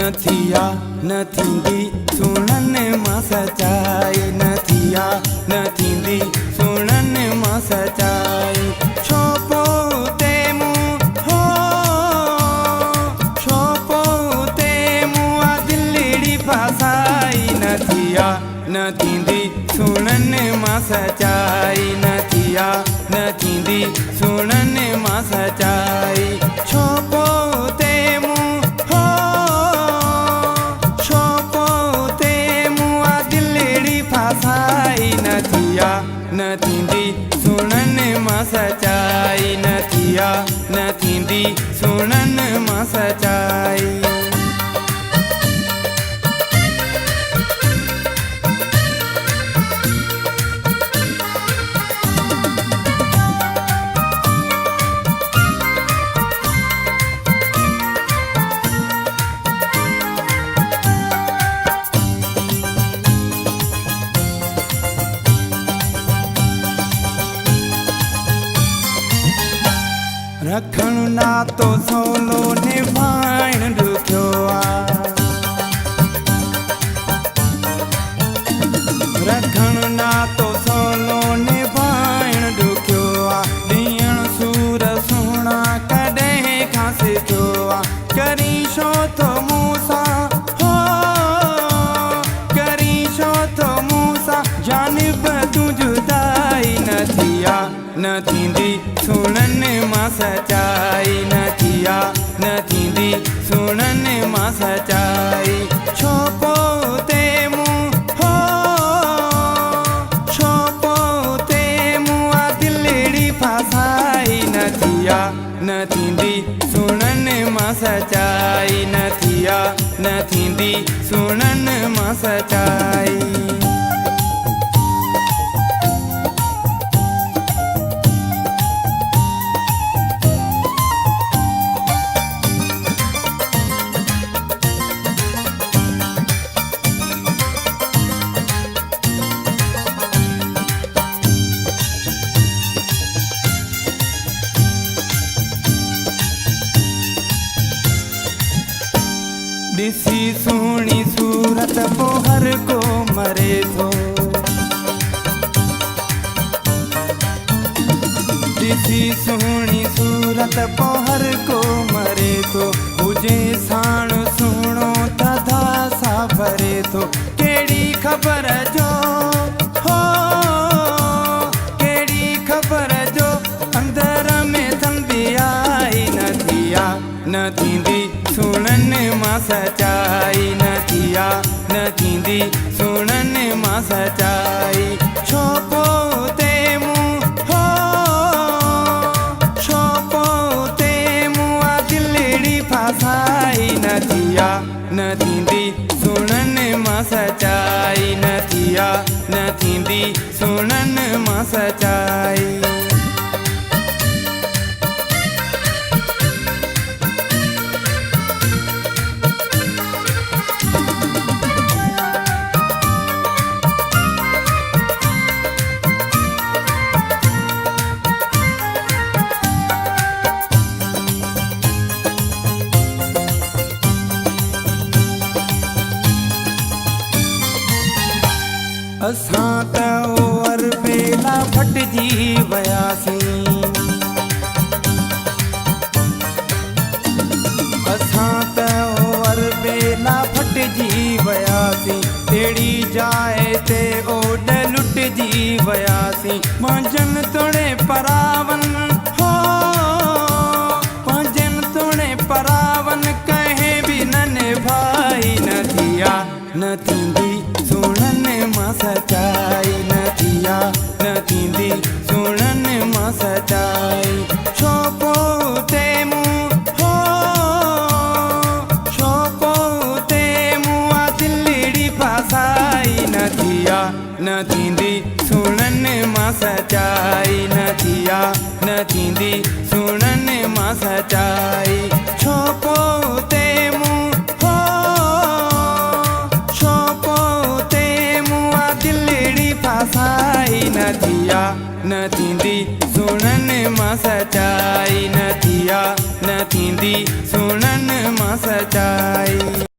नथिया न थींदी सुणन मां सचाई, नथिया न थींदी सुणन मां सचाई। छो पोते मूं हो छो पोते मूं आ दिलड़ी फासाई, नथिया न थींदी सुणन मां सचाई, नथिया न थींदी सुणन मां सचाई। छो पोते मूं हो छो पोते मूं आ दिलड़ी फासाई, नथिया न थींदी सुणन मां सचाई, नथिया न थींदी सुणन मां सचाई। रखण नातो सोलो निभाइण ॾुखियो आ, रखण नातो सोलो निभाइण ॾुखियो आ। ॾियण सूर सुहिणा कॾहिं खां सिखियो आ, करी छो थो मूंसां हो करी छो थो मूंसां जानिब तूं जुदाई, नथिया न थींदी सुणन मां सचाई, नथिया न थींदी सुणन मां सचाई। छो पोते मूं हो छो पोते मूं आ दिलड़ी फासाई, नथिया न थींदी सुणन मां सचाई, नथिया न थींदी सुणन मां सचाई। ॾिसी सुहिणी सूरत पोइ हर को मरे थो, ॾिसी सुहिणी सूरत पोइ हर को मरे थो। हुजे साण सुहिणो त दासा भरे थो, कहिड़ी ख़बर जो हो कहिड़ी ख़बर जो अंदर में थंबी आई, नथिया न थींदी सुणन मां सचाई, नथिया न थींदी सुणन मां सचाई। छो पोते मूं हो छो पोते मूं आ दिलड़ी फासाई, नथिया न थींदी सुणन मां सचाई, नथिया न थींदी सुणन मां सचाई। असां त ओवर बेला फटजी वियासीं, असां त ओवर बेला फटजी वियासीं, अहिड़ी जाइ ते ओड लुटजी वियासीं। पंहिंजनि तोड़े परावन हो पंहिंजनि तोड़े परावन कंहिं बि न निभाई, नथिया न थींदी सुणन मां सचाई, नथिया न थींदी सुणन मां सचाई। छो पोते मूं हो छो पोते मूं आ दिलड़ी फासाई, नथिया न थींदी सुणन मां सचाई, नथिया न थींदी सुणन मां सचाई। छो पोते मूं हो छो पोते मूं आ दिलड़ी फासाई, नथिया न थींदी सुणन मां सचाई, नथिया न थींदी सुणन मां सचाई।